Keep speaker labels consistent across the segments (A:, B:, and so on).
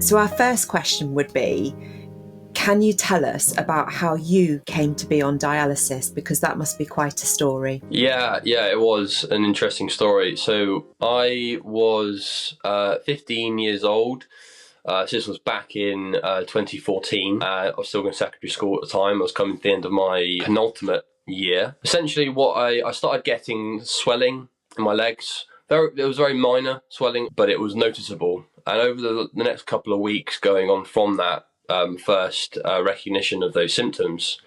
A: So our first question would be, can you tell us about how you came to be on dialysis? Because that must be quite a story.
B: Yeah, it was an interesting story. So I was 15 years old. So this was back in 2014. I was still going to secondary school at the time. I was coming to the end of my penultimate year. Essentially, I started getting swelling in my legs. It was very minor swelling, but it was noticeable. And over the next couple of weeks going on from that first recognition of those symptoms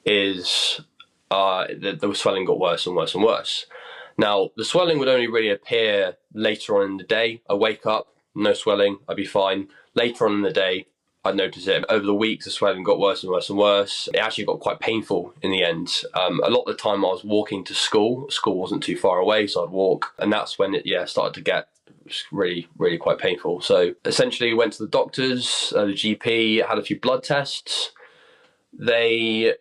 B: is the swelling got worse and worse and worse. Now, the swelling would only really appear later on in the day. I wake up, no swelling, I'd be fine. Later on in the day, I'd notice it. Over the weeks, the swelling got worse and worse and worse. It actually got quite painful in the end. A lot of the time I was walking to school. School wasn't too far away, so I'd walk. And that's when it started to get really, really quite painful. So essentially went to the doctors, the GP, had a few blood tests. They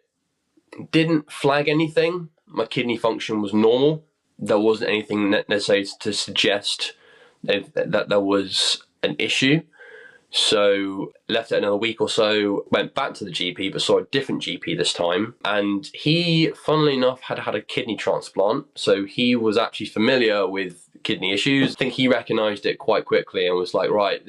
B: didn't flag anything. My kidney function was normal. There wasn't anything necessary to suggest that there was an issue. So left it another week or so, went back to the GP, but saw a different GP this time. And he, funnily enough, had had a kidney transplant. So he was actually familiar with kidney issues. I think he recognized it quite quickly and was like, right,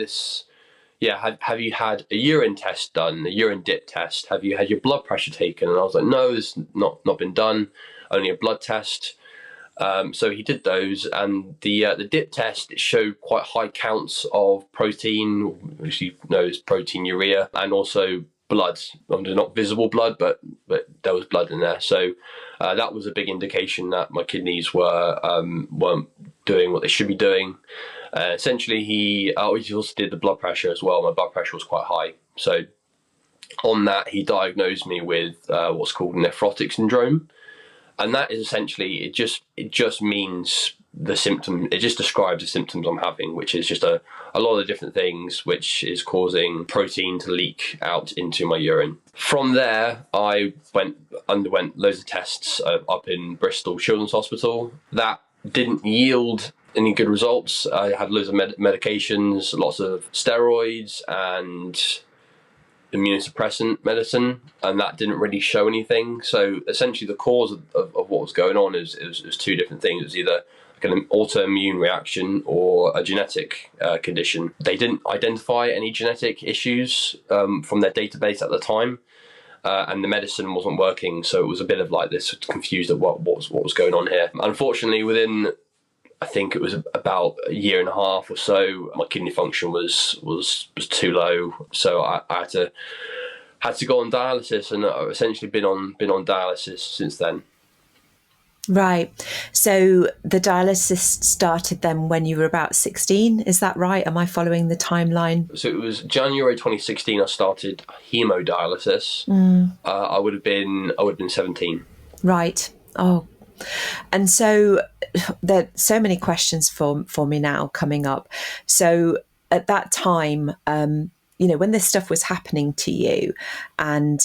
B: have you had a urine test done, a urine dip test? Have you had your blood pressure taken? And I was like, no, this has not been done, only a blood test. So he did those, and the dip test, it showed quite high counts of protein, which you know is proteinuria, and also blood. Not visible blood, but there was blood in there. So that was a big indication that my kidneys weren't doing what they should be doing. Essentially, he also did the blood pressure as well. My blood pressure was quite high. So on that, he diagnosed me with what's called nephrotic syndrome. And that is essentially, it just means the symptom, it just describes the symptoms I'm having, which is just a lot of different things, which is causing protein to leak out into my urine. From there, I underwent loads of tests up in Bristol Children's Hospital. That didn't yield any good results. I had loads of medications, lots of steroids and immunosuppressant medicine, and that didn't really show anything. So essentially the cause of what was going on is two different things. It was either like an autoimmune reaction or a genetic condition. They didn't identify any genetic issues from their database at the time, and the medicine wasn't working, so it was a bit of like this confused of what was going on here. Unfortunately, within I think it was about a year and a half or so, my kidney function was too low, so I had to go on dialysis, and I've essentially been on dialysis since then.
A: Right. So the dialysis started then when you were about 16, is that right? Am I following the timeline?
B: So it was January 2016 I started hemodialysis. I would have been 17.
A: Right. Oh. And so there are so many questions for me now coming up. So at that time, when this stuff was happening to you and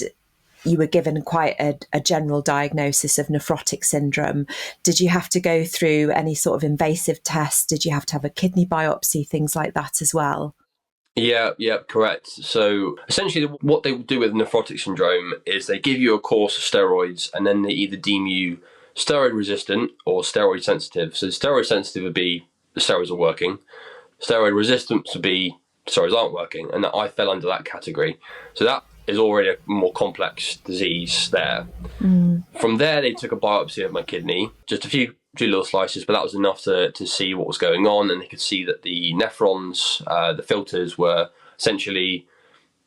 A: you were given quite a general diagnosis of nephrotic syndrome, did you have to go through any sort of invasive tests? Did you have to have a kidney biopsy, things like that as well?
B: Yeah, correct. So essentially what they do with nephrotic syndrome is they give you a course of steroids, and then they either deem you steroid resistant or steroid sensitive. So steroid sensitive would be the steroids are working. Steroid resistant would be steroids aren't working, and I fell under that category. So that is already a more complex disease there. From there, they took a biopsy of my kidney, just a few little slices, but that was enough to see what was going on, and they could see that the nephrons, the filters, were essentially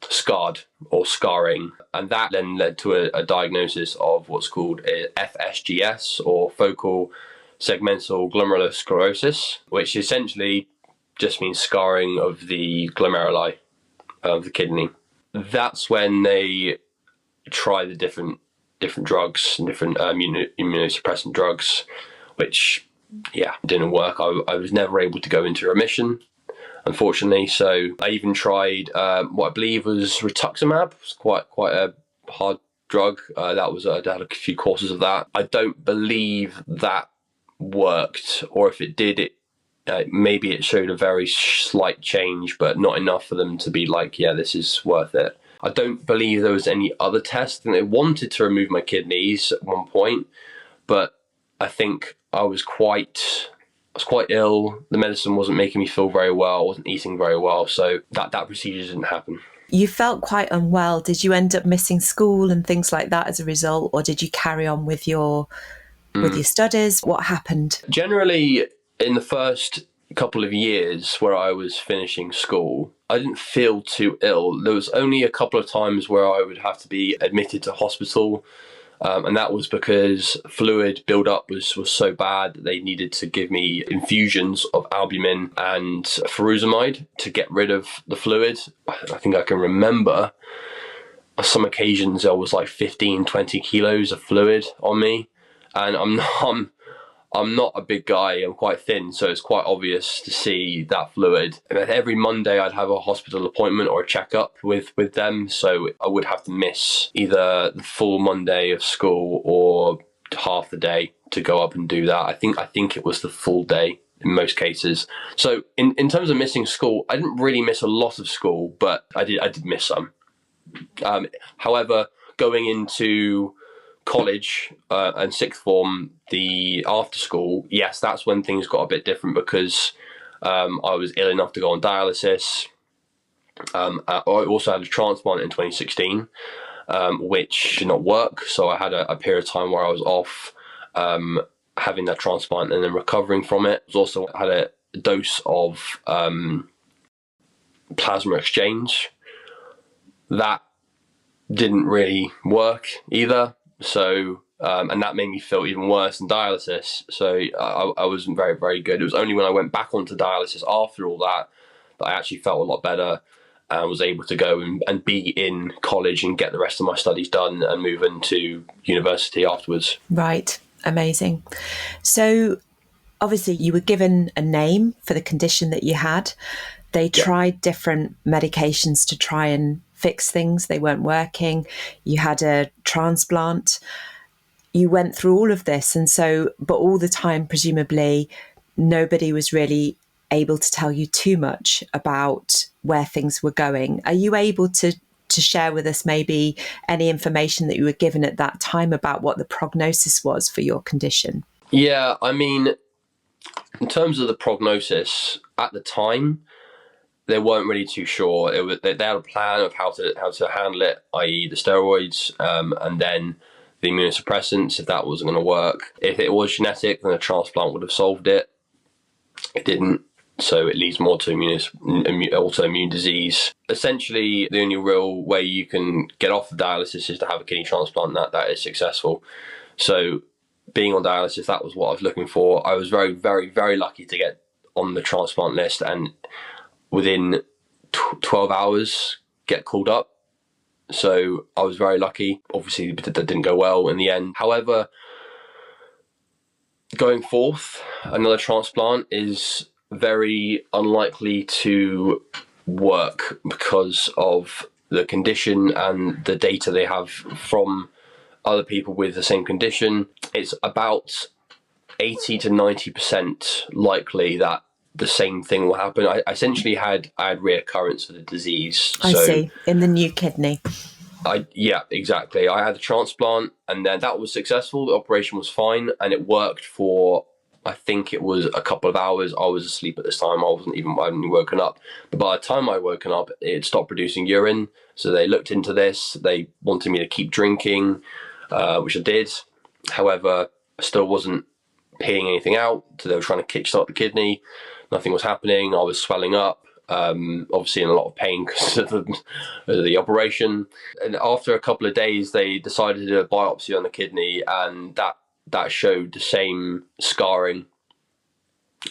B: scarred or scarring, and that then led to a diagnosis of what's called a FSGS, or focal segmental glomerulosclerosis, which essentially just means scarring of the glomeruli of the kidney. That's when they try the different drugs and different immunosuppressant drugs, which didn't work. I was never able to go into remission, unfortunately. So I even tried what I believe was rituximab. It's quite a hard drug. I had a few courses of that. I don't believe that worked, or if it did, maybe it showed a very slight change, but not enough for them to be like, yeah, this is worth it. I don't believe there was any other tests. I think they wanted to remove my kidneys at one point, but I think I was quite ill. The medicine wasn't making me feel very well. I wasn't eating very well, so that procedure didn't happen.
A: You felt quite unwell. Did you end up missing school and things like that as a result, or did you carry on with your studies? What happened?
B: Generally, in the first couple of years where I was finishing school, I didn't feel too ill. There was only a couple of times where I would have to be admitted to hospital, and that was because fluid buildup was so bad that they needed to give me infusions of albumin and furosemide to get rid of the fluid. I think I can remember on some occasions there was like 15, 20 kilos of fluid on me, and I'm not a big guy, I'm quite thin, so it's quite obvious to see that fluid. And every Monday I'd have a hospital appointment or a checkup with them, so I would have to miss either the full Monday of school or half the day to go up and do that. I think it was the full day in most cases. So in terms of missing school, I didn't really miss a lot of school, but I did miss some. However, going into college and sixth form, the after school, yes, that's when things got a bit different because I was ill enough to go on dialysis. I also had a transplant in 2016, which did not work. So I had a period of time where I was off having that transplant and then recovering from it. I also had a dose of plasma exchange. That didn't really work either. So, and that made me feel even worse than dialysis. So I wasn't very, very good. It was only when I went back onto dialysis after all that I actually felt a lot better and was able to go and be in college and get the rest of my studies done and move into university afterwards.
A: Right. Amazing. So obviously you were given a name for the condition that you had. They tried different medications to try and fix things. They weren't working. You had a transplant. You went through all of this. And so, but all the time, presumably, nobody was really able to tell you too much about where things were going. Are you able to share with us maybe any information that you were given at that time about what the prognosis was for your condition?
B: Yeah, I mean, in terms of the prognosis, at the time, they weren't really too sure. They had a plan of how to handle it, i.e. the steroids, and then the immunosuppressants, if that wasn't going to work. If it was genetic, then a transplant would have solved it. It didn't, so it leads more to autoimmune disease. Essentially, the only real way you can get off of dialysis is to have a kidney transplant that is successful. So being on dialysis, that was what I was looking for. I was very, very, very lucky to get on the transplant list and within 12 hours get called up. So I was very lucky. Obviously, that didn't go well in the end. However, going forth, another transplant is very unlikely to work because of the condition and the data they have from other people with the same condition. It's about 80 to 90% likely that the same thing will happen. I essentially had reoccurrence of the disease.
A: I see, in the new kidney.
B: Yeah, exactly. I had a transplant and then that was successful. The operation was fine and it worked for, I think it was a couple of hours. I was asleep at this time. I hadn't woken up. But by the time I woken up, it stopped producing urine. So they looked into this. They wanted me to keep drinking, which I did. However, I still wasn't peeing anything out. So they were trying to kickstart the kidney. Nothing was happening. I was swelling up. Obviously in a lot of pain because of the operation. And after a couple of days, they decided to do a biopsy on the kidney, and that showed the same scarring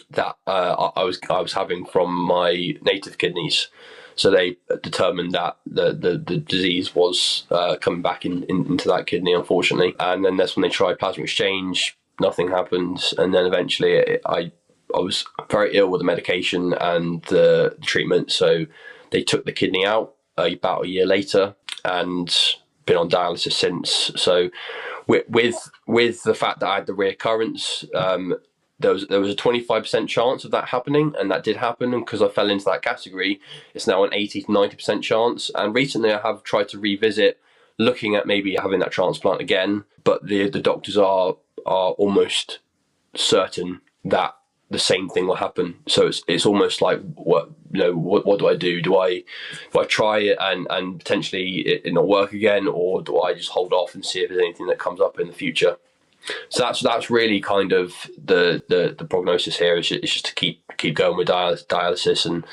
B: that I was having from my native kidneys. So they determined that the disease was coming back into that kidney, unfortunately. And then that's when they tried plasma exchange. Nothing happened, and then eventually I was very ill with the medication and the treatment, so they took the kidney out about a year later and been on dialysis since. So with the fact that I had the reoccurrence, there was a 25% chance of that happening, and that did happen. And because I fell into that category, it's now an 80 to 90% chance. And recently I have tried to revisit looking at maybe having that transplant again, but the doctors are almost certain that the same thing will happen. So it's almost like, what do I do? Do I try it and potentially it not work again, or do I just hold off and see if there's anything that comes up in the future? So that's really kind of the prognosis here. Is just to keep going with dialysis and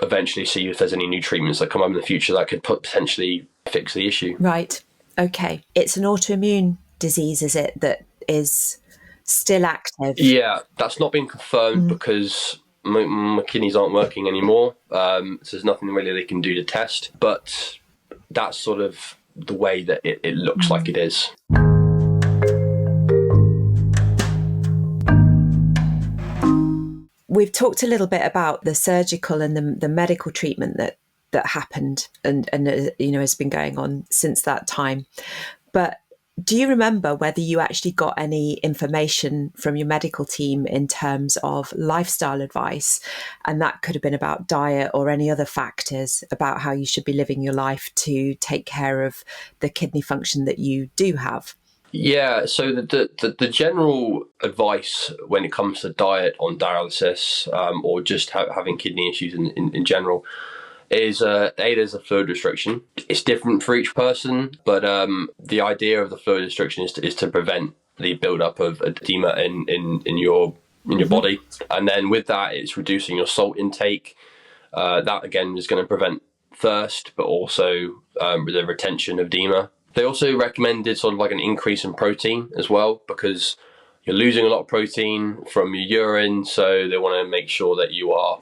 B: eventually see if there's any new treatments that come up in the future that could potentially fix the issue.
A: Right. Okay. It's an autoimmune disease, is it, that is still active?
B: Yeah, that's not been confirmed because my kidneys aren't working anymore. So there's nothing really they can do to test. But that's sort of the way that it looks like it is.
A: We've talked a little bit about the surgical and the medical treatment that happened and has been going on since that time. But do you remember whether you actually got any information from your medical team in terms of lifestyle advice? And that could have been about diet or any other factors about how you should be living your life to take care of the kidney function that you do have.
B: Yeah, so the general advice when it comes to diet on dialysis or just having kidney issues in general is there's a fluid restriction. It's different for each person, but the idea of the fluid restriction is to prevent the buildup of edema in your body, and then with that, it's reducing your salt intake. That again is going to prevent thirst, but also the retention of edema. They also recommended sort of like an increase in protein as well, because you're losing a lot of protein from your urine, so they want to make sure that you are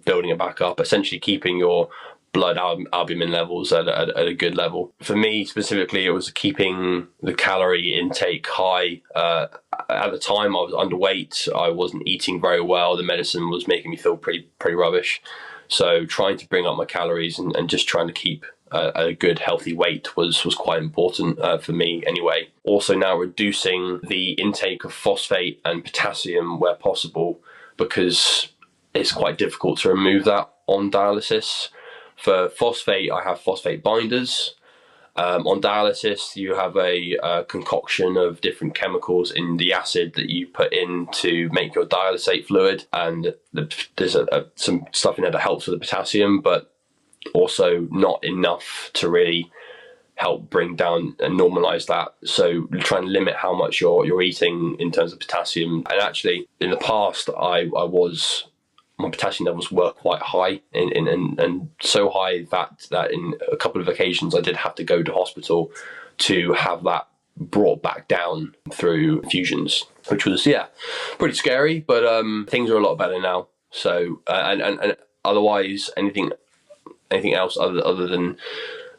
B: building it back up, essentially keeping your blood albumin levels at a good level. For me specifically, it was keeping the calorie intake high. At the time, I was underweight. I wasn't eating very well. The medicine was making me feel pretty rubbish. So trying to bring up my calories and just trying to keep a good healthy weight was quite important for me anyway. Also now reducing the intake of phosphate and potassium where possible, because it's quite difficult to remove that on dialysis. For phosphate, I have phosphate binders. On dialysis, you have a concoction of different chemicals in the acid that you put in to make your dialysate fluid, and there's some stuff in there that helps with the potassium, but also not enough to really help bring down and normalize that. So trying to limit how much you're eating in terms of potassium. And actually, in the past, my potassium levels were quite high, and so high that in a couple of occasions I did have to go to hospital to have that brought back down through infusions, which was pretty scary. But things are a lot better now. So and otherwise, anything else other than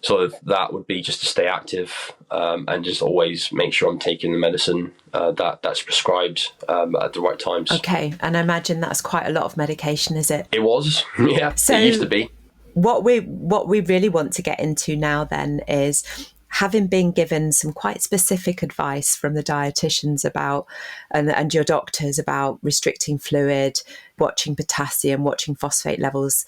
B: sort of that would be just to stay active and just always make sure I'm taking the medicine that's prescribed at the right times.
A: Okay, and I imagine that's quite a lot of medication, is it?
B: It was, yeah.
A: So
B: it used to be.
A: What we really want to get into now then is, having been given some quite specific advice from the dietitians about and your doctors about restricting fluid, watching potassium, watching phosphate levels,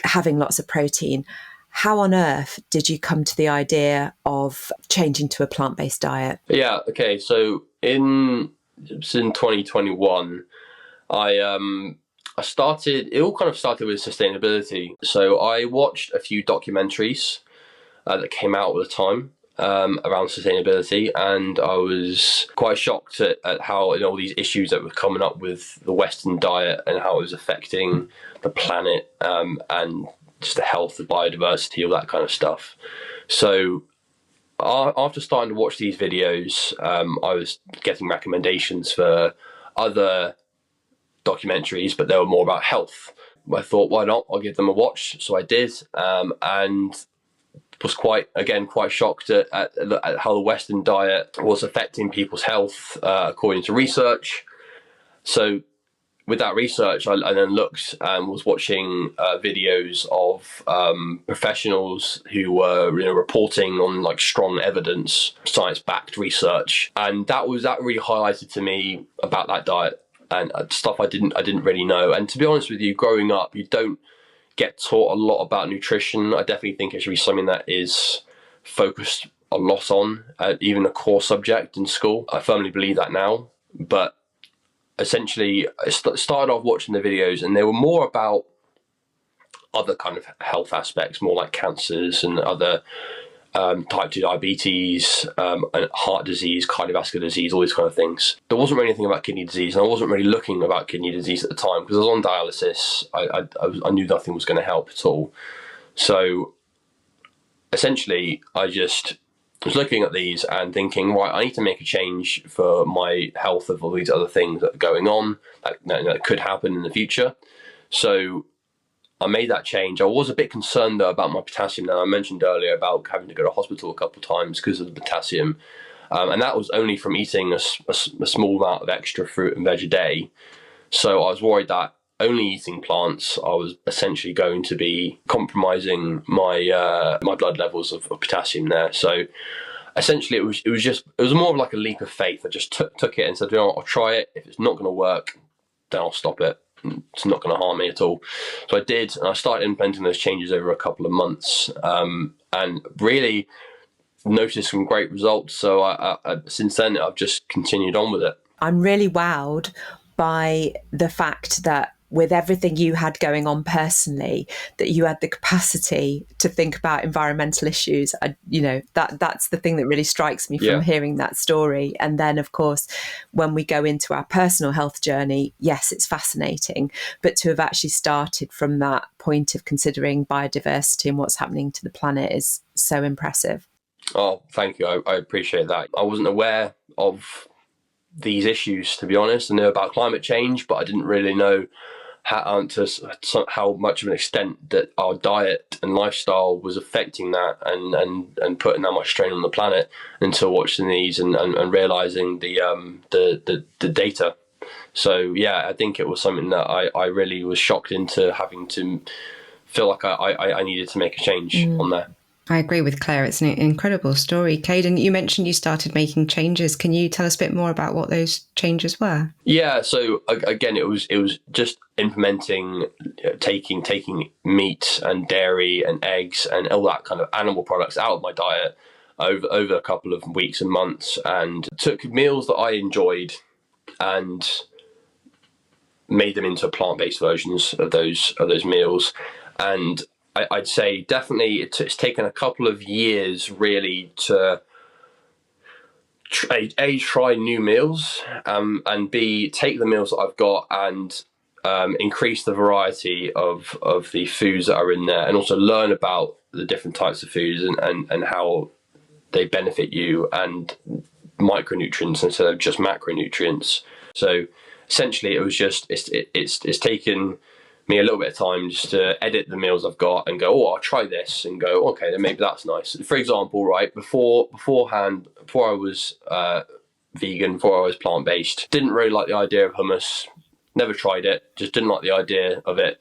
A: having lots of protein. How on earth did you come to the idea of changing to a plant-based diet?
B: Yeah, okay. So in 2021, I started, it all kind of started with sustainability. So I watched a few documentaries that came out at the time around sustainability, and I was quite shocked at how all these issues that were coming up with the Western diet and how it was affecting the planet and just the health, the biodiversity, all that kind of stuff. So after starting to watch these videos, I was getting recommendations for other documentaries, but they were more about health. I thought, why not? I'll give them a watch. So I did, and was quite shocked at how the Western diet was affecting people's health according to research. So with that research, I then looked and was watching videos of professionals who were reporting on like strong evidence, science-backed research, and that really highlighted to me about that diet and stuff I didn't really know. And to be honest with you, growing up, you don't get taught a lot about nutrition. I definitely think it should be something that is focused a lot on, even a core subject in school. I firmly believe that now, but essentially I started off watching the videos, and they were more about other kind of health aspects, more like cancers and other type 2 diabetes, and heart disease, cardiovascular disease, all these kind of things. There wasn't really anything about kidney disease, and I wasn't really looking about kidney disease at the time because I was on dialysis. I knew nothing was going to help at all. So essentially, I just was looking at these and thinking, right, I need to make a change for my health of all these other things that are going on that could happen in the future. So I made that change. I was a bit concerned though about my potassium. Now, I mentioned earlier about having to go to hospital a couple of times because of the potassium, and that was only from eating a small amount of extra fruit and veg a day. So I was worried that only eating plants, I was essentially going to be compromising my my blood levels of potassium there. So essentially, it was more of like a leap of faith. I just took it and said, I'll try it. If it's not going to work, then I'll stop it. It's not going to harm me at all. So I did, and I started implementing those changes over a couple of months, and really noticed some great results. So I since then, I've just continued on with it.
A: I'm really wowed by the fact that with everything you had going on personally, that you had the capacity to think about environmental issues. That's the thing that really strikes me from hearing that story. And then, of course, when we go into our personal health journey, yes, it's fascinating. But to have actually started from that point of considering biodiversity and what's happening to the planet is so impressive.
B: Oh, thank you. I appreciate that. I wasn't aware of these issues, to be honest. I knew about climate change, but I didn't really know how much of an extent that our diet and lifestyle was affecting that and putting that much strain on the planet until watching these and realizing the data. So yeah, I think it was something that I really was shocked into having to feel like I needed to make a change on there.
C: I agree with Claire. It's an incredible story. Cade, and you mentioned you started making changes. Can you tell us a bit more about what those changes were?
B: Yeah, so again, it was just implementing, taking meat and dairy and eggs and all that kind of animal products out of my diet over a couple of weeks and months, and took meals that I enjoyed and made them into plant-based versions of those meals. And I'd say definitely it's taken a couple of years really to try new meals, and B, take the meals that I've got and increase the variety of the foods that are in there, and also learn about the different types of foods and how they benefit you, and micronutrients instead of just macronutrients. So essentially it was just it's taken me a little bit of time just to edit the meals I've got and go, I'll try this, and go, okay, then maybe that's nice. For example, right, before I was vegan, before I was plant-based, didn't really like the idea of hummus, never tried it, just didn't like the idea of it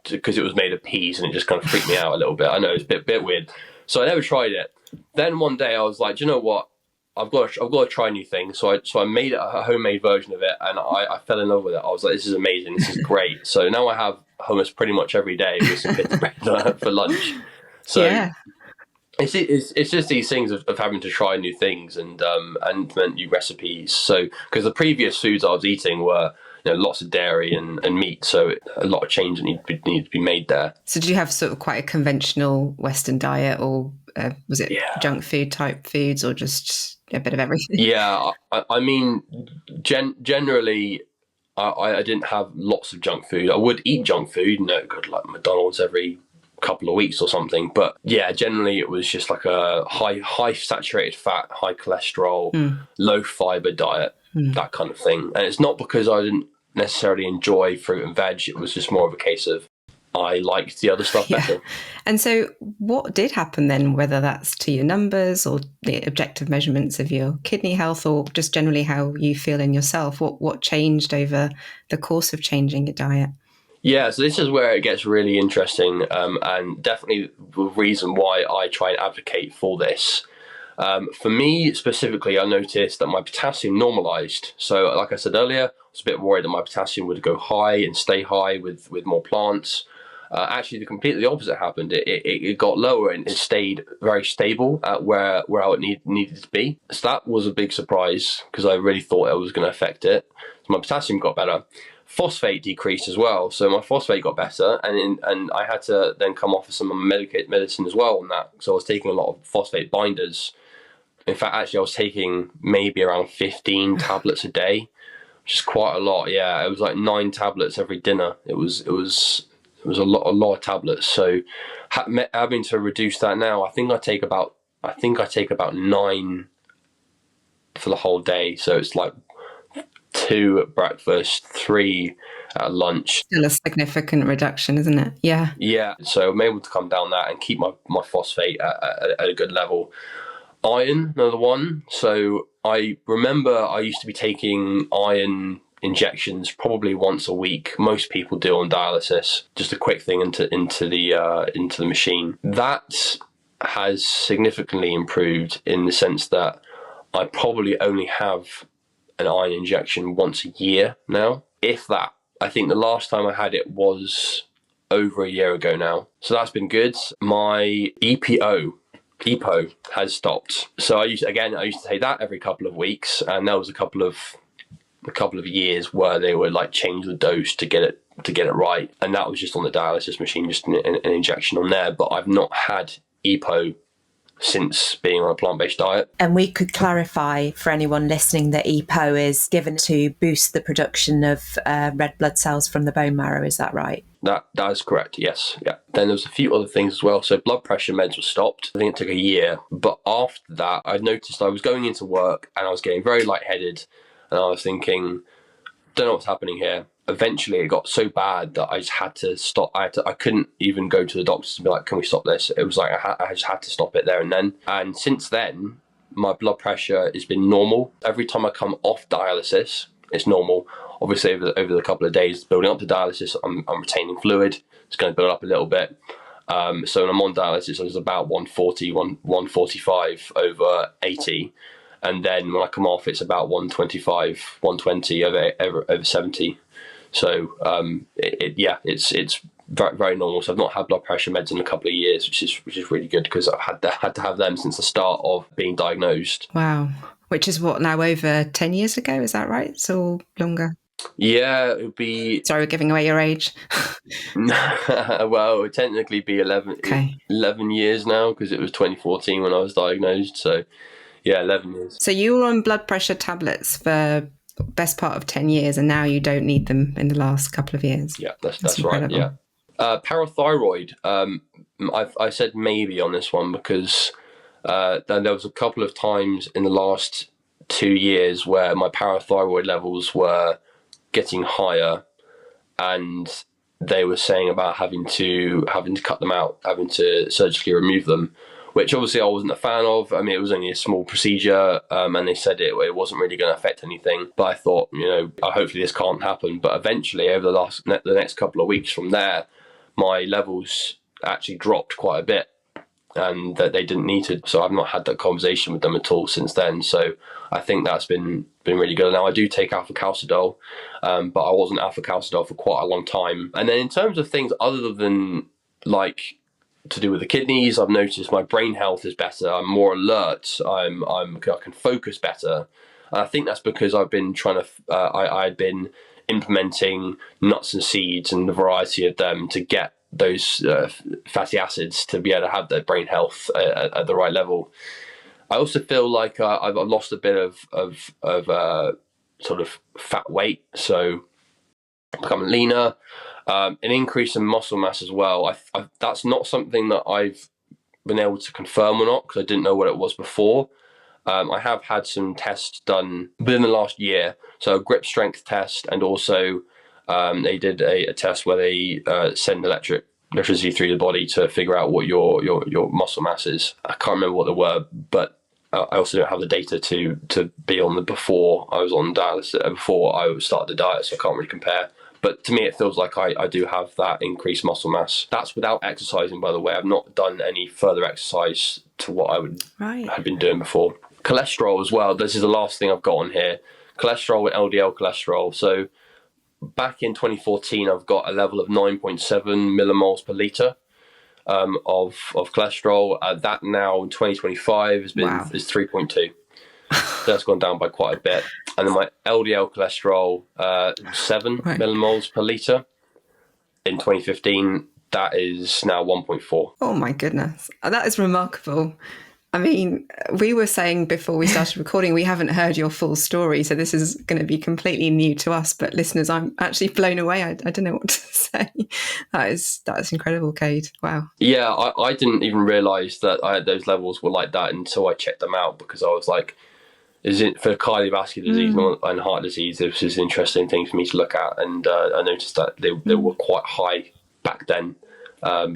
B: because it was made of peas and it just kind of freaked me out a little bit. I know it's a bit weird. So I never tried it. Then one day I was like, do you know what? I've got to try new things. So I made a homemade version of it, and I fell in love with it. I was like, this is amazing. This is great. So now I have hummus pretty much every day with some pita bread for lunch. So yeah. It's just these things of having to try new things and implement new recipes. So because the previous foods I was eating were lots of dairy and meat, so a lot of change needed to be made there.
C: So did you have sort of quite a conventional Western diet, or was it junk food type foods, or just a bit of everything?
B: Yeah, I mean, generally, I didn't have lots of junk food. I would eat junk food, go to like McDonald's every couple of weeks or something. But yeah, generally it was just like a high saturated fat, high cholesterol, low fiber diet, that kind of thing. And it's not because I didn't necessarily enjoy fruit and veg. It was just more of a case of I liked the other stuff
C: Yeah.
B: better.
C: And so what did happen then, whether that's to your numbers or the objective measurements of your kidney health or just generally how you feel in yourself? What changed over the course of changing your diet?
B: Yeah, so this is where it gets really interesting, and definitely the reason why I try and advocate for this. For me specifically, I noticed that my potassium normalized. So, like I said earlier, I was a bit worried that my potassium would go high and stay high with more plants. Actually, the completely opposite happened. It got lower and it stayed very stable at where it needed to be. So that was a big surprise because I really thought it was going to affect it. So my potassium got better. Phosphate decreased as well, so my phosphate got better, and I had to then come off of some medicine as well on that. So I was taking a lot of phosphate binders. In fact, actually, I was taking maybe around 15 tablets a day, which is quite a lot. Yeah, it was like 9 tablets every dinner. It was a lot of tablets. So having to reduce that now, I think I take about 9 for the whole day. So it's like 2 at breakfast, 3 at lunch.
C: Still a significant reduction, isn't it? Yeah.
B: Yeah, so I'm able to come down that and keep my phosphate at a good level. Iron, another one. So I remember I used to be taking iron injections probably once a week. Most people do on dialysis. Just a quick thing into the machine. That has significantly improved in the sense that I probably only have an iron injection once a year now, if that. I think the last time I had it was over a year ago now. So that's been good. My EPO has stopped. So I used to take that every couple of weeks, and there was a couple of years where they would like change the dose to get it right, and that was just on the dialysis machine, just an injection on there. But I've not had EPO since being on a plant-based diet.
A: And we could clarify for anyone listening that EPO is given to boost the production of red blood cells from the bone marrow. Is that right?
B: That is correct, yes. Yeah. Then there's a few other things as well. So blood pressure meds were stopped. I think it took a year. But after that, I noticed I was going into work and I was getting very lightheaded. And I was thinking, don't know what's happening here. Eventually it got so bad that I just had to stop. I couldn't even go to the doctors and be like, can we stop this? It was like I just had to stop it there and then. And since then, my blood pressure has been normal. Every time I come off dialysis, it's normal. Obviously, over the couple of days building up to dialysis, I'm retaining fluid. It's going to build up a little bit. So when I'm on dialysis, I was about 140, 145 over 80. And then when I come off, it's about 125, 120 over 70. So it's very, very normal. So I've not had blood pressure meds in a couple of years, which is really good because I've had to have them since the start of being diagnosed.
C: Wow. Which is what, now over 10 years ago, is that right? So longer?
B: Yeah, it would be...
C: Sorry, we're giving away your age.
B: Well, it would technically be 11 years now because it was 2014 when I was diagnosed. So yeah, 11 years.
C: So you were on blood pressure tablets for best part of 10 years and now you don't need them in the last couple of years.
B: Yeah, that's right. Yeah. Parathyroid. I said maybe on this one because then there was a couple of times in the last 2 years where my parathyroid levels were getting higher, and they were saying about having to cut them out, having to surgically remove them, which obviously I wasn't a fan of. I mean, it was only a small procedure, and they said it wasn't really going to affect anything. But I thought, hopefully this can't happen. But eventually, over the next couple of weeks from there, my levels actually dropped quite a bit, and that they didn't need to. So I've not had that conversation with them at all since then. So I think that's been really good. Now I do take alpha calcidol, but I wasn't alpha calcidol for quite a long time. And then in terms of things other than like to do with the kidneys, I've noticed my brain health is better. I'm more alert. I can focus better. And I think that's because I've been I'd been implementing nuts and seeds and the variety of them to get those fatty acids to be able to have their brain health at the right level. I also feel like I've lost a bit of sort of fat weight, so I'm becoming leaner. An increase in muscle mass as well. That's not something that I've been able to confirm or not because I didn't know what it was before. I have had some tests done within the last year, so a grip strength test and also They did a test where they send electricity through the body to figure out what your muscle mass is. I can't remember what they were, but I also don't have the data to be on the before I was on dialysis, before I started the diet, so I can't really compare. But to me, it feels like I do have that increased muscle mass. That's without exercising, by the way. I've not done any further exercise to what I had been doing before. Cholesterol as well. This is the last thing I've got on here. Cholesterol and LDL cholesterol. So back in 2014, I've got a level of 9.7 millimoles per litre of cholesterol. That now in 2025 is 3.2. So that's gone down by quite a bit. And then my LDL cholesterol, 7 millimoles per litre. In 2015, that is now 1.4.
C: Oh my goodness. That is remarkable. I mean, we were saying before we started recording, we haven't heard your full story, so this is going to be completely new to us. But listeners, I'm actually blown away. I don't know what to say. That is incredible, Cade. Wow.
B: Yeah, I didn't even realise that I had those levels were like that until I checked them out, because I was like, is it for cardiovascular disease and heart disease? This is an interesting thing for me to look at, and I noticed that they were quite high back then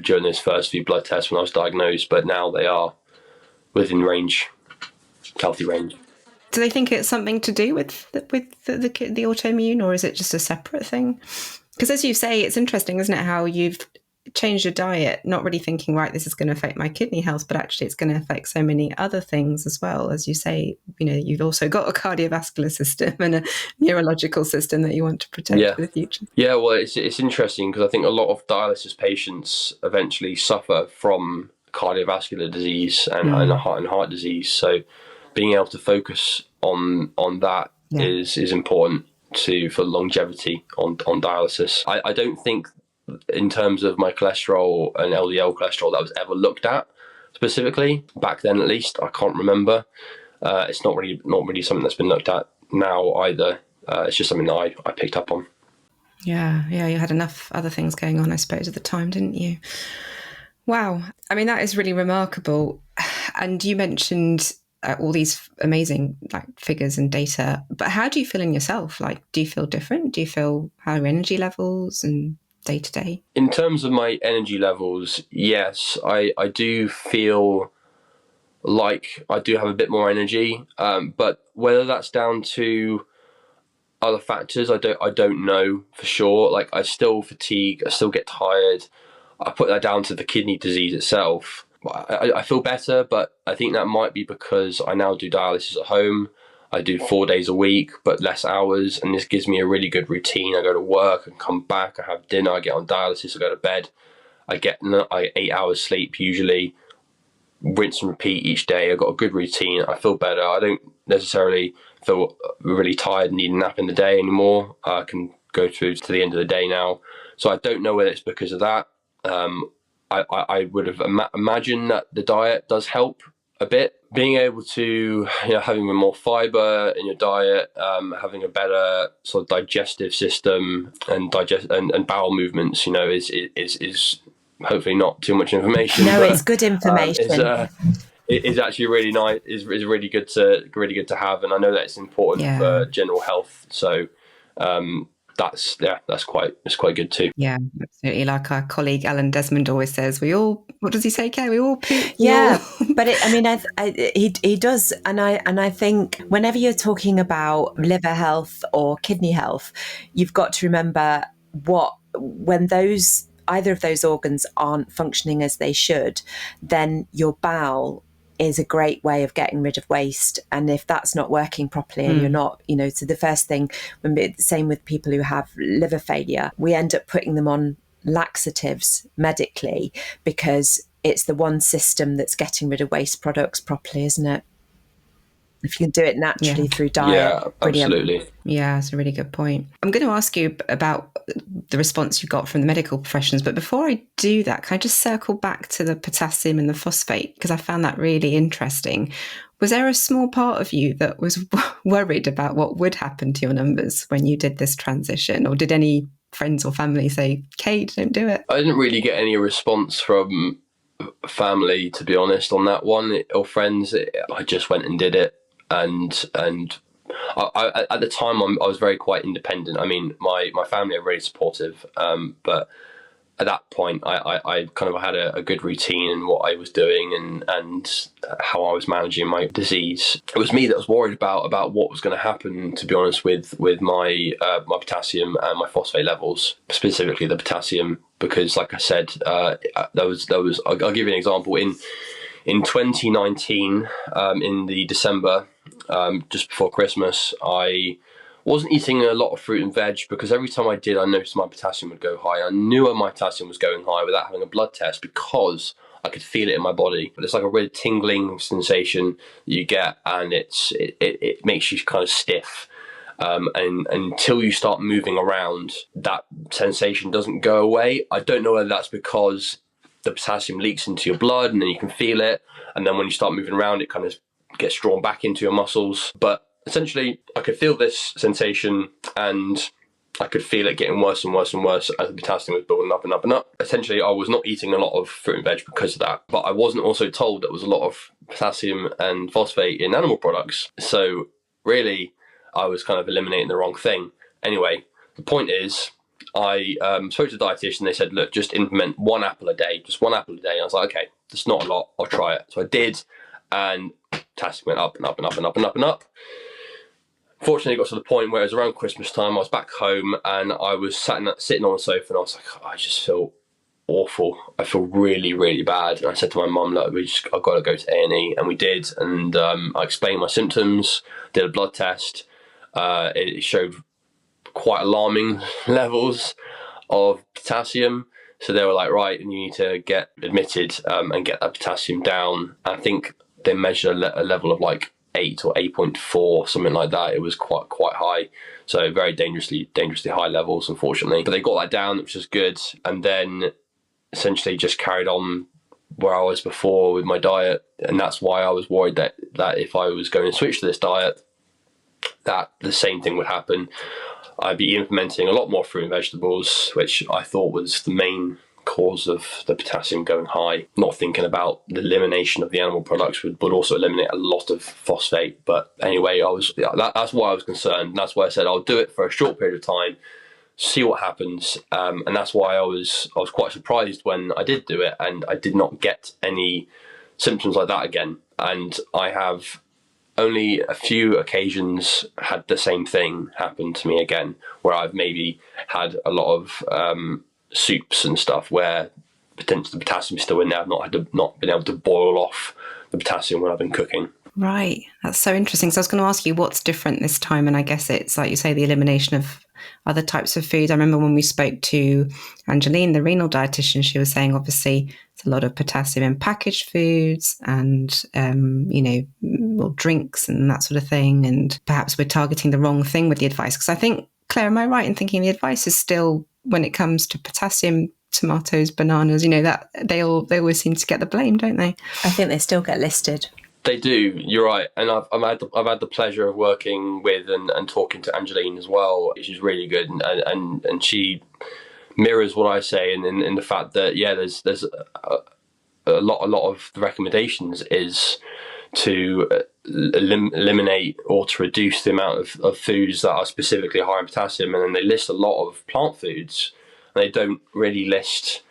B: during those first few blood tests when I was diagnosed, but now they are within range, healthy range.
C: Do they think it's something to do with the autoimmune, or is it just a separate thing? Because as you say, it's interesting, isn't it, how you've changed your diet, not really thinking, right, this is going to affect my kidney health, but actually it's going to affect so many other things as well. As you say, you've also got a cardiovascular system and a neurological system that you want to protect for the future.
B: Yeah, well, it's interesting because I think a lot of dialysis patients eventually suffer from cardiovascular disease and heart disease. So being able to focus on that is important for longevity on dialysis. I don't think in terms of my cholesterol and LDL cholesterol that was ever looked at specifically back then, at least. I can't remember. It's not really something that's been looked at now either. It's just something that I picked up on.
C: Yeah, you had enough other things going on, I suppose, at the time, didn't you? Wow. I mean, that is really remarkable. And you mentioned all these amazing figures and data, but how do you feel in yourself? Do you feel different? Do you feel higher energy levels and day to day?
B: In terms of my energy levels, yes, I do feel like I do have a bit more energy, but whether that's down to other factors, I don't know for sure. I still fatigue, I still get tired. I put that down to the kidney disease itself. I feel better, but I think that might be because I now do dialysis at home. I do 4 days a week, but less hours, and this gives me a really good routine. I go to work and come back, I have dinner, I get on dialysis, I go to bed. I get 8 hours sleep usually, rinse and repeat each day. I've got a good routine. I feel better. I don't necessarily feel really tired and need a nap in the day anymore. I can go through to the end of the day now. So I don't know whether it's because of that. I would have imagined that the diet does help a bit. Being able to, having more fiber in your diet, having a better sort of digestive system and bowel movements, is hopefully not too much information.
A: No, it's good information.
B: It is actually really nice. Is really good to have, and I know that it's important for general health. So that's quite good too.
C: Yeah, absolutely. Like our colleague Alan Desmond always says, what does he say, Kay? We all poop.
A: Yeah, but he does, and I think whenever you're talking about liver health or kidney health, you've got to remember when either of those organs aren't functioning as they should, then your bowel is a great way of getting rid of waste. And if that's not working properly and you're not, so the first thing, same with people who have liver failure, we end up putting them on laxatives medically because it's the one system that's getting rid of waste products properly, isn't it? If you can do it naturally through diet.
B: Yeah,
A: brilliant.
B: Absolutely.
C: Yeah, that's a really good point. I'm going to ask you about the response you got from the medical professions. But before I do that, can I just circle back to the potassium and the phosphate? Because I found that really interesting. Was there a small part of you that was worried about what would happen to your numbers when you did this transition? Or did any friends or family say, Cade, don't do it?
B: I didn't really get any response from family, to be honest, on that one, or friends. I just went and did it. And At the time, I was very quite independent. I mean, my family are very supportive, but at that point, I kind of had a good routine in what I was doing and how I was managing my disease. It was me that was worried about what was going to happen, to be honest, with my my potassium and my phosphate levels, specifically the potassium, because, like I said, there was. I'll give you an example. In 2019, in the December, just before Christmas, I wasn't eating a lot of fruit and veg because every time I did, I noticed my potassium would go high. I knew my potassium was going high without having a blood test because I could feel it in my body. But it's like a really tingling sensation that you get, and it makes you kind of stiff. And until you start moving around, that sensation doesn't go away. I don't know whether that's because the potassium leaks into your blood and then you can feel it, and then when you start moving around, it kind of gets drawn back into your muscles. But essentially, I could feel this sensation, and I could feel it getting worse and worse and worse as the potassium was building up and up and up. Essentially, I was not eating a lot of fruit and veg because of that, but I wasn't also told there was a lot of potassium and phosphate in animal products. So really, I was kind of eliminating the wrong thing. Anyway, the point is, I spoke to the dietitian. They said, look, just implement 1 apple a day, just 1 apple a day. And I was like, okay, that's not a lot, I'll try it. So I did, and potassium went up and up and up and up and up and up. Fortunately, it got to the point where it was around Christmas time. I was back home and I was sitting on the sofa, and I was like, oh, I just feel awful. I feel really, really bad. And I said to my mum, look, I've got to go to A&E, and we did. And I explained my symptoms, did a blood test. It showed quite alarming levels of potassium. So they were like, right, and you need to get admitted and get that potassium down. I think they measured a level of like 8 or 8.4, something like that. It was quite high. So very dangerously high levels, unfortunately. But they got that down, which was good. And then essentially just carried on where I was before with my diet. And that's why I was worried that if I was going to switch to this diet, that the same thing would happen. I'd be implementing a lot more fruit and vegetables, which I thought was the main cause of the potassium going high. Not thinking about the elimination of the animal products would also eliminate a lot of phosphate. But anyway, that's why I was concerned. That's why I said I'll do it for a short period of time, see what happens. And that's why I was quite surprised when I did do it, and I did not get any symptoms like that again. And I have only a few occasions had the same thing happen to me again, where I've maybe had a lot of soups and stuff where potentially the potassium is still in there. I've not been able to boil off the potassium when I've been cooking.
C: Right. That's so interesting. So I was going to ask you what's different this time, and I guess it's like you say, the elimination of other types of food. I remember when we spoke to Angeline, the renal dietitian, she was saying obviously it's a lot of potassium in packaged foods and, drinks and that sort of thing. And perhaps we're targeting the wrong thing with the advice. Because I think, Claire, am I right in thinking the advice is still, when it comes to potassium, tomatoes, bananas, that they always seem to get the blame, don't they?
A: I think they still get listed.
B: They do. You're right, and I've had the pleasure of working with and talking to Angeline as well. She's really good, and she mirrors what I say, in the fact that there's a lot of the recommendations is to eliminate or to reduce the amount of foods that are specifically high in potassium, and then they list a lot of plant foods, and they don't really list.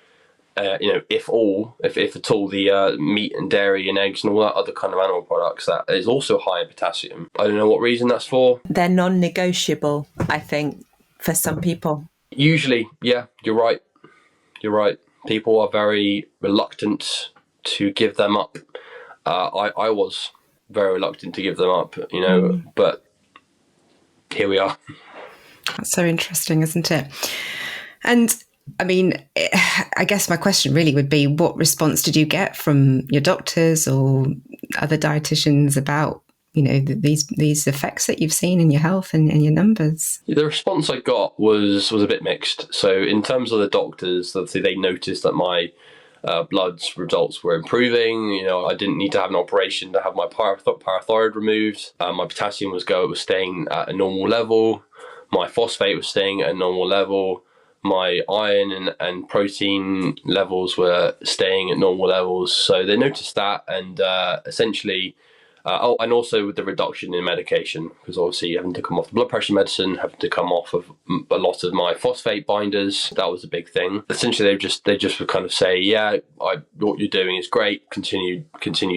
B: If at all, the meat and dairy and eggs and all that other kind of animal products that is also high in potassium. I don't know what reason that's for.
A: They're non-negotiable, I think, for some people.
B: Usually, yeah, you're right. People are very reluctant to give them up. I was very reluctant to give them up, but here we are.
C: That's so interesting, isn't it? And I mean, I guess my question really would be, what response did you get from your doctors or other dietitians about, these effects that you've seen in your health and your numbers?
B: The response I got was a bit mixed. So in terms of the doctors, they noticed that my blood's results were improving. I didn't need to have an operation to have my parathyroid removed. My potassium was staying at a normal level. My phosphate was staying at a normal level. My iron and protein levels were staying at normal levels. So they noticed that, and essentially And also with the reduction in medication, because obviously having to come off the blood pressure medicine, having to come off of a lot of my phosphate binders, that was a big thing. Essentially, they just would kind of say, yeah, what you're doing is great, continue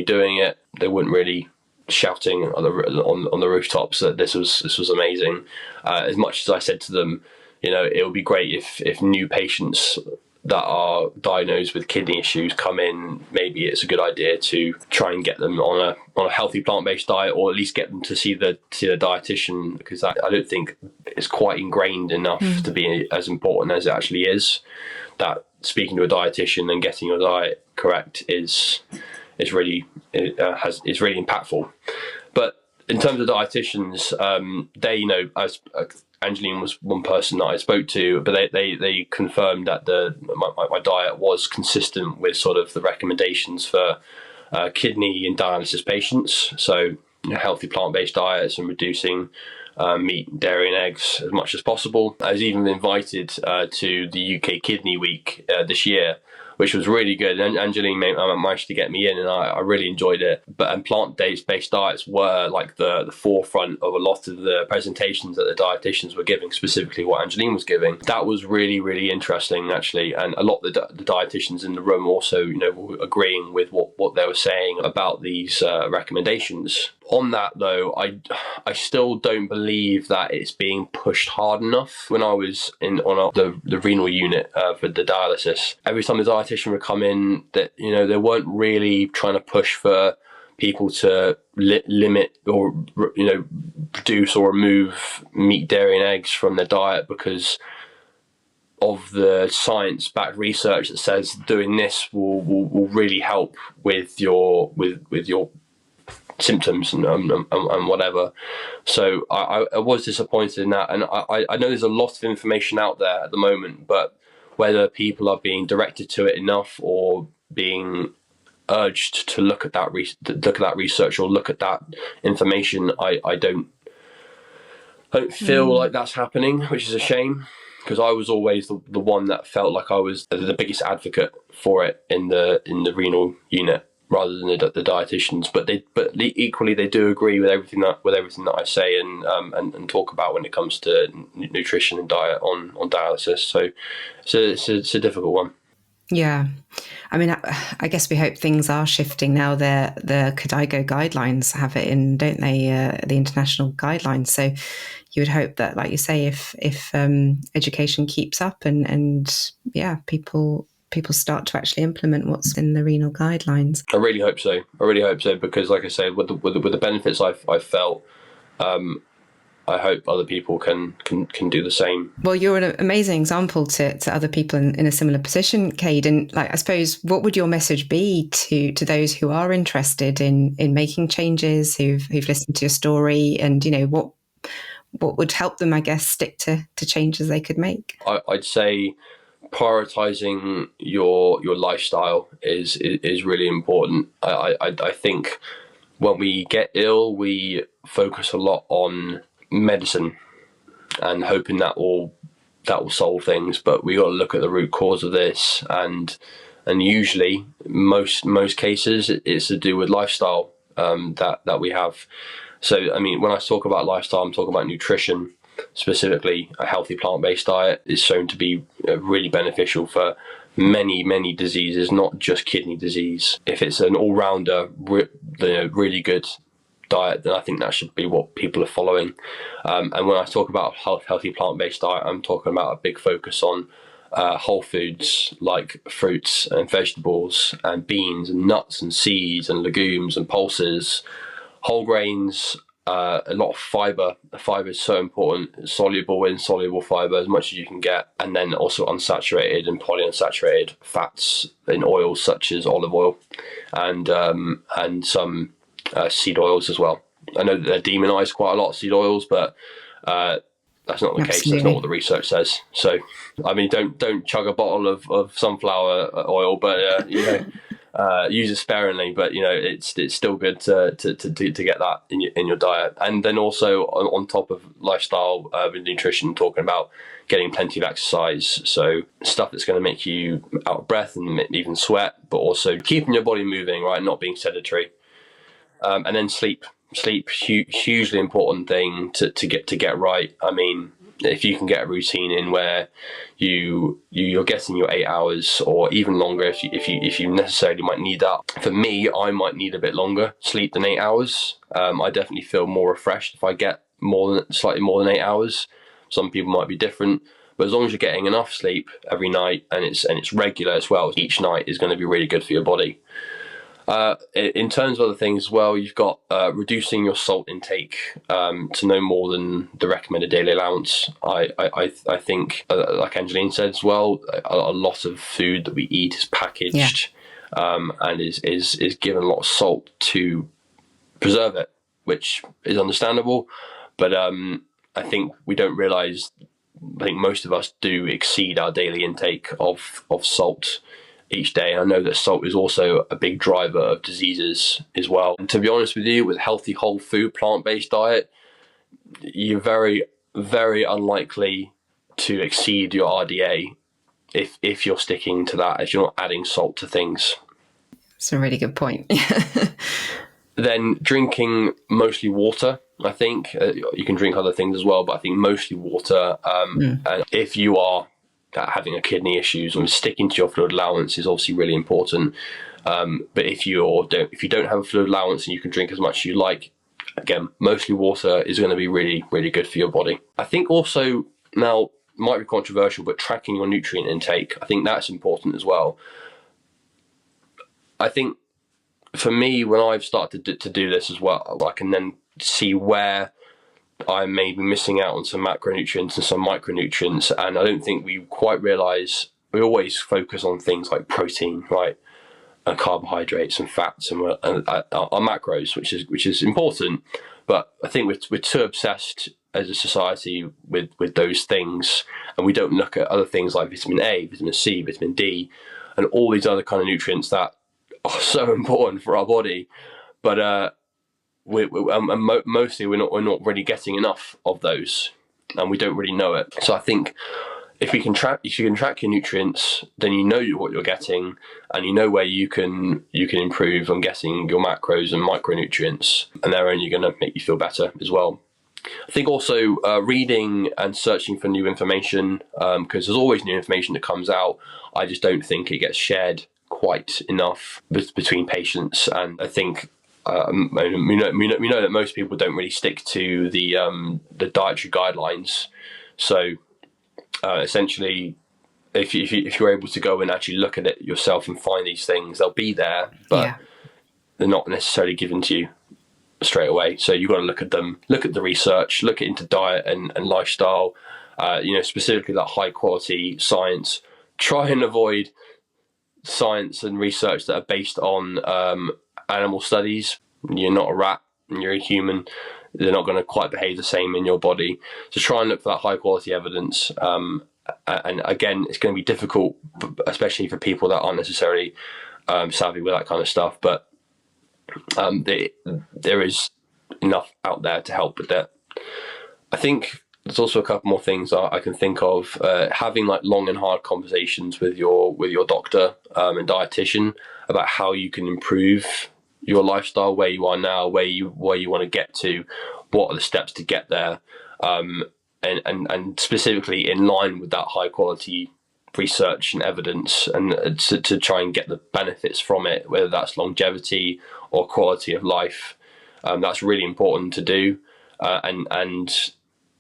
B: doing it. They wouldn't really shouting on the rooftops that this was amazing. As much as I said to them, it would be great if new patients that are diagnosed with kidney issues come in, maybe it's a good idea to try and get them on a healthy plant-based diet, or at least get them to see the dietitian, because I don't think it's quite ingrained enough to be as important as it actually is. That speaking to a dietitian and getting your diet correct is really impactful. But in terms of dietitians, they as Angeline was one person that I spoke to, but they confirmed that my diet was consistent with sort of the recommendations for kidney and dialysis patients. So healthy plant-based diets and reducing meat, dairy and eggs as much as possible. I was even invited to the UK Kidney Week this year, which was really good. And Angeline managed to get me in, and I really enjoyed it. And plant-based diets were like the forefront of a lot of the presentations that the dietitians were giving, specifically what Angeline was giving. That was really, really interesting, actually. And a lot of the dietitians in the room also, were agreeing with what they were saying about these recommendations. On that, though, I still don't believe that it's being pushed hard enough. When I was on the renal unit for the dialysis, every time the dietitian would come in, that they weren't really trying to push for people to limit or reduce or remove meat, dairy, and eggs from their diet because of the science-backed research that says doing this will really help with your symptoms and whatever. So I was disappointed in that, and I know there's a lot of information out there at the moment, but whether people are being directed to it enough or being urged to look at that research or look at that information, I don't feel like that's happening, which is a shame, because I was always the one that felt like I was the biggest advocate for it in the renal unit, rather than the dietitians. But equally they do agree with everything that I say and talk about when it comes to nutrition and diet on dialysis. So it's a difficult one.
C: Yeah. I mean, I guess we hope things are shifting now. The KDIGO guidelines have it in, don't they? The international guidelines. So you would hope that, like you say, if education keeps up and people start to actually implement what's in the renal guidelines.
B: I really hope so. Because, like I say, with the benefits I've felt, I hope other people can do the same.
C: Well, you're an amazing example to other people in a similar position, Cade. And I suppose, what would your message be to those who are interested in making changes, who've listened to your story, and what would help them, I guess, stick to changes they could make?
B: I'd say prioritizing your lifestyle is really important. I think when we get ill, we focus a lot on medicine and hoping that will solve things, but we got to look at the root cause of this, and usually most cases it's to do with lifestyle that we have. So I mean, when I talk about lifestyle, I'm talking about nutrition. Specifically, a healthy plant-based diet is shown to be really beneficial for many diseases, not just kidney disease. If it's an all-rounder, really good diet, then I think that should be what people are following. And when I talk about healthy plant-based diet, I'm talking about a big focus on whole foods like fruits and vegetables and beans and nuts and seeds and legumes and pulses, whole grains, a lot of fiber. Fiber is so important. Soluble, insoluble fiber, as much as you can get, and then also unsaturated and polyunsaturated fats in oils such as olive oil and some seed oils as well. I know that they're demonized quite a lot, seed oils, but that's not the case. That's not what the research says. So, I mean, don't chug a bottle of sunflower oil, but use it sparingly. But it's still good to get that in your diet. And then also on top of lifestyle with nutrition, talking about getting plenty of exercise. So stuff that's going to make you out of breath and even sweat, but also keeping your body moving, right? Not being sedentary. And then sleep, hugely important thing to get right. I mean, if you can get a routine in where you're getting your 8 hours or even longer, if you necessarily might need that. For me, I might need a bit longer sleep than 8 hours. I definitely feel more refreshed if I get slightly more than 8 hours. Some people might be different, but as long as you're getting enough sleep every night and it's regular as well, each night is going to be really good for your body. In terms of other things as well, you've got reducing your salt intake to no more than the recommended daily allowance. I think, like Angeline said as well, a lot of food that we eat is packaged and is given a lot of salt to preserve it, which is understandable. But I think we don't realise. I think most of us do exceed our daily intake of salt each day. I know that salt is also a big driver of diseases as well. And to be honest with you, with a healthy whole food plant-based diet, you're very, very unlikely to exceed your RDA if you're sticking to that, if you're not adding salt to things.
C: It's a really good point.
B: Then drinking mostly water. I think you can drink other things as well, but I think mostly water. And if you are having a kidney issues, or sticking to your fluid allowance is obviously really important. But if you don't have a fluid allowance and you can drink as much as you like, again, mostly water is going to be really, really good for your body. I think also, now might be controversial, but tracking your nutrient intake, I think that's important as well. I think for me, when I've started to do this as well, I can then see where I may be missing out on some macronutrients and some micronutrients, and I don't think we quite realise. We always focus on things like protein, right, and carbohydrates and fats and our macros, which is important. But I think we're too obsessed as a society with those things, and we don't look at other things like vitamin A, vitamin C, vitamin D, and all these other kind of nutrients that are so important for our body. But mostly we're not really getting enough of those, and we don't really know it. So I think if you can track your nutrients, then you know what you're getting, and you know where you can improve on getting your macros and micronutrients, and they're only going to make you feel better as well. I think also reading and searching for new information, because there's always new information that comes out. I just don't think it gets shared quite enough between patients, and I think we know that most people don't really stick to the dietary guidelines. So essentially, if you're able to go and actually look at it yourself and find these things, they'll be there, but they're not necessarily given to you straight away. So you've got to look at them, look at the research, look into diet and lifestyle. Specifically that high quality science. Try and avoid science and research that are based on animal studies. You're not a rat, you're a human. They're not going to quite behave the same in your body. So try and look for that high quality evidence. And again, it's going to be difficult, especially for people that aren't necessarily savvy with that kind of stuff. But there is enough out there to help with that. I think there's also a couple more things I can think of. Having like long and hard conversations with your doctor and dietitian about how you can improve your lifestyle, where you are now, where you want to get to, what are the steps to get there, and specifically in line with that high quality research and evidence, and to try and get the benefits from it, whether that's longevity or quality of life. That's really important to do, and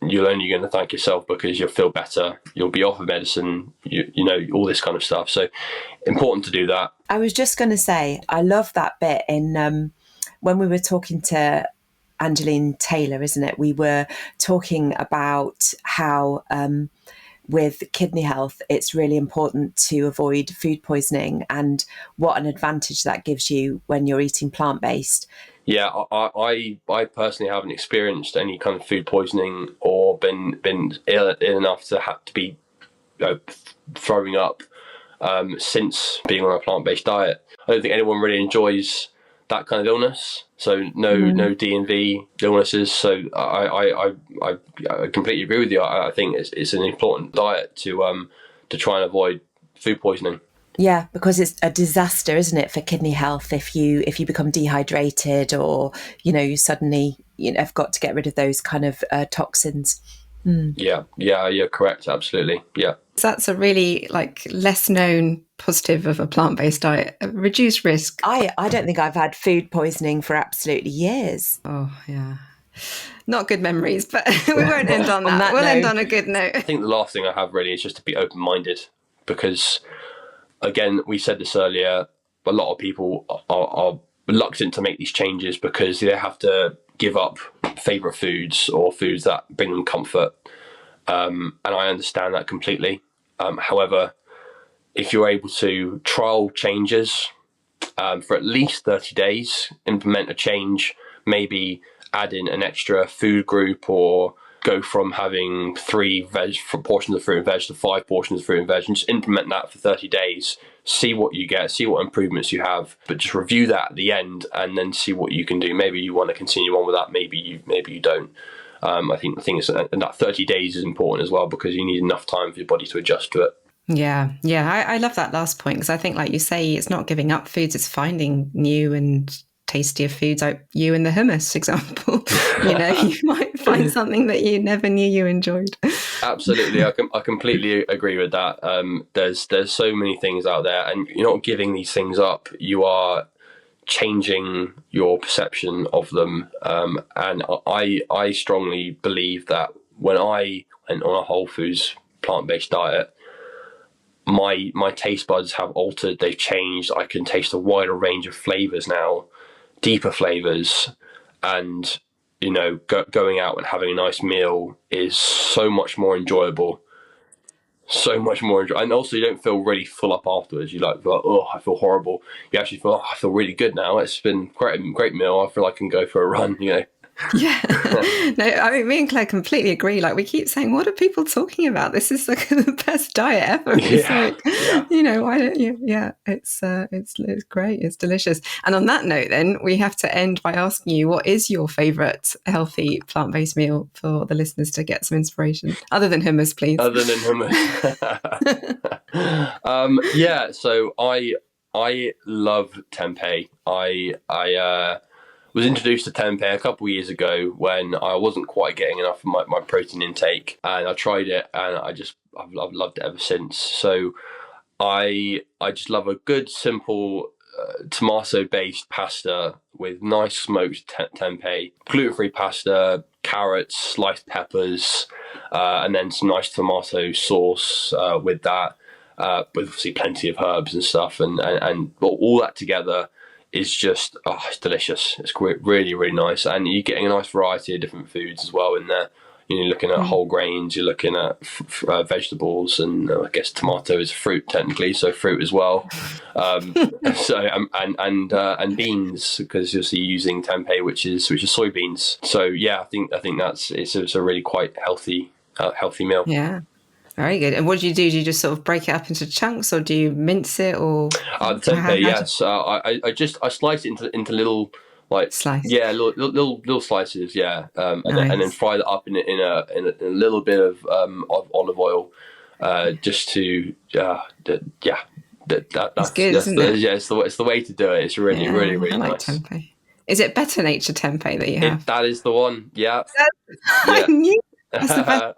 B: you're only going to thank yourself because you'll feel better, you'll be off of medicine, you know, all this kind of stuff. So important to do that.
A: I was just going to say, I love that bit in when we were talking to Angeline Taylor, isn't it? We were talking about how with kidney health, it's really important to avoid food poisoning and what an advantage that gives you when you're eating plant-based.
B: Yeah, I personally haven't experienced any kind of food poisoning or been ill enough to have to be throwing up since being on a plant-based diet. I don't think anyone really enjoys that kind of illness. So no D&V illnesses. So I completely agree with you. I think it's an important diet to try and avoid food poisoning.
A: Yeah, because it's a disaster, isn't it, for kidney health if you become dehydrated, or you suddenly have got to get rid of those kind of toxins.
B: Yeah, correct, absolutely, yeah.
C: That's a really less known positive of a plant-based diet, a reduced risk.
A: I don't think I've had food poisoning for absolutely years.
C: Oh yeah, not good memories, but we won't end on that. We'll end on a good note.
B: I think the last thing I have really is just to be open-minded, because again, we said this earlier, a lot of people are reluctant to make these changes because they have to give up favorite foods or foods that bring them comfort. And I understand that completely. However, if you're able to trial changes for at least 30 days, implement a change, maybe add in an extra food group, or go from having 3 portions of fruit and veg to 5 portions of fruit and veg, and just implement that for 30 days, see what you get, see what improvements you have, but just review that at the end and then see what you can do. Maybe you want to continue on with that, maybe you don't. I think the thing is that 30 days is important as well, because you need enough time for your body to adjust to it.
C: Yeah. I love that last point, because I think, like you say, it's not giving up foods, it's finding new and tastier foods, like you and the hummus example. You might find something that you never knew you enjoyed.
B: Absolutely, I completely agree with that. There's so many things out there, and you're not giving these things up. You are changing your perception of them. And I strongly believe that when I went on a whole foods plant-based diet, my taste buds have altered. They've changed. I can taste a wider range of flavors now, deeper flavors, and going out and having a nice meal is so much more enjoyable. And also you don't feel really full up afterwards. You oh, I feel horrible. You actually feel, oh, I feel really good now. It's been great meal. I feel like I can go for a run.
C: Yeah. No, I mean, me and Claire completely agree. Like, we keep saying, what are people talking about? This is the best diet ever. It's why don't you? Yeah, it's great. It's delicious. And on that note, then, we have to end by asking you, what is your favourite healthy plant-based meal for the listeners to get some inspiration? Other than hummus, please.
B: Other than hummus. So I love tempeh. I was introduced to tempeh a couple of years ago when I wasn't quite getting enough of my protein intake, and I tried it, and I've loved it ever since. So I just love a good simple tomato-based pasta with nice smoked tempeh, gluten-free pasta, carrots, sliced peppers, and then some nice tomato sauce with that, with obviously plenty of herbs and stuff, and all that together is just, it's delicious. It's really, really nice, and you're getting a nice variety of different foods as well in there. You're looking at whole grains, you're looking at vegetables, and I guess tomato is fruit technically, so fruit as well. And beans, because you'll see using tempeh, which is soybeans. So yeah, I think it's a really quite healthy meal.
C: Yeah. Very good. And what do? Do you just sort of break it up into chunks, or do you mince it, or
B: the tempeh? Yes, I slice it into little
C: slice.
B: Yeah, little slices. Yeah, and then fry that up in a little bit of olive oil, just to
C: That's good, isn't it?
B: Yeah, it's the way to do it. It's really really
C: I like
B: nice.
C: Tempeh. Is it Better Nature tempeh that you have?
B: That is the one. Yeah.
C: I knew that's the best.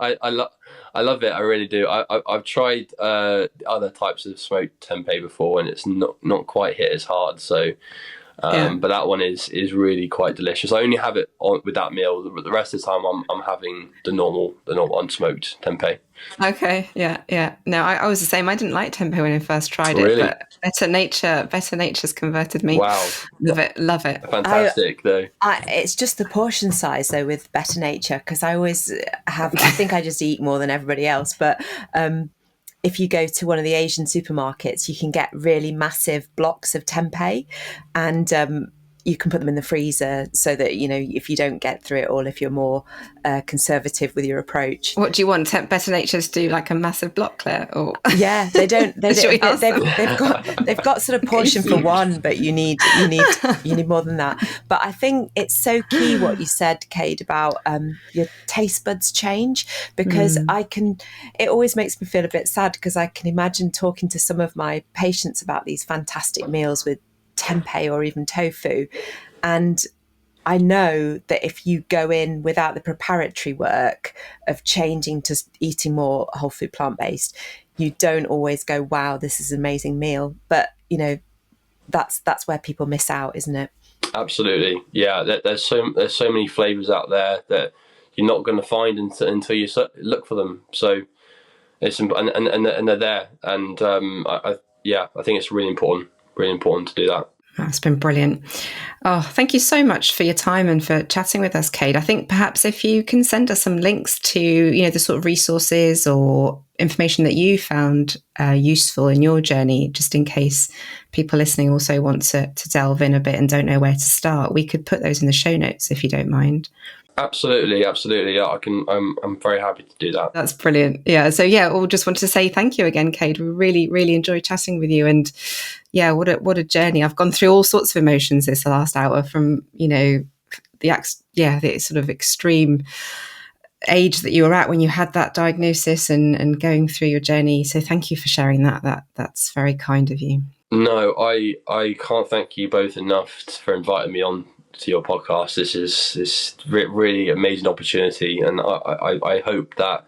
B: I love it. I really do. I've tried other types of smoked tempeh before, and it's not quite hit as hard. So, but that one is really quite delicious. I only have it with that meal. The rest of the time, I'm having the normal unsmoked tempeh.
C: Okay, yeah. No, I was the same. I didn't like tempeh when I first tried it,
B: really?
C: But Better Nature's converted me.
B: Wow,
C: love it.
B: Fantastic, though.
A: It's just the portion size, though, with Better Nature, because I always have. I think I just eat more than everybody else, but if you go to one of the Asian supermarkets, you can get really massive blocks of tempeh, and you can put them in the freezer so that, if you don't get through it all, if you're more conservative with your approach.
C: What do you want? Better Nature to do like a massive block, Claire? Or
A: yeah, they don't. They've got sort of portion for one, but you need more than that. But I think it's so key what you said, Cade, about your taste buds change, because it always makes me feel a bit sad, because I can imagine talking to some of my patients about these fantastic meals with tempeh or even tofu, and I know that if you go in without the preparatory work of changing to eating more whole food plant-based, you don't always go, wow, this is an amazing meal. But that's where people miss out, isn't it? Absolutely.
B: Yeah, there's so many flavors out there that you're not going to find until you look for them. So it's and they're there, and I think it's really important to do that.
C: That's been brilliant. Oh, thank you so much for your time and for chatting with us, Cade. I think perhaps if you can send us some links to, the sort of resources or information that you found useful in your journey, just in case people listening also want to delve in a bit and don't know where to start, we could put those in the show notes if you don't mind.
B: Absolutely. Yeah, I'm very happy to do that.
C: That's brilliant. Yeah. So we'll just wanted to say thank you again, Cade. We really, really enjoyed chatting with you, and what a journey. I've gone through all sorts of emotions this last hour, from the sort of extreme age that you were at when you had that diagnosis, and going through your journey. So thank you for sharing that. That's very kind of you.
B: No, I can't thank you both enough for inviting me on to your podcast. This is really amazing opportunity, and I hope that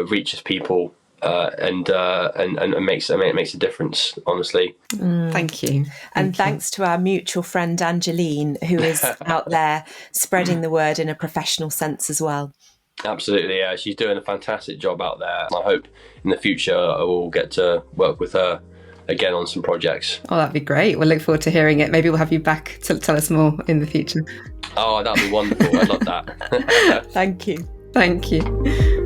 B: reaches people and makes a difference, honestly.
C: Thank you.
A: And thanks to our mutual friend Angeline, who is out there spreading the word in a professional sense as well.
B: Absolutely, yeah, she's doing a fantastic job out there. I hope in the future I will get to work with her again on some projects.
C: Oh, that'd be great. We'll look forward to hearing it. Maybe we'll have you back to tell us more in the future.
B: Oh, that'd be wonderful. I'd love that.
A: Thank you.
C: Thank you.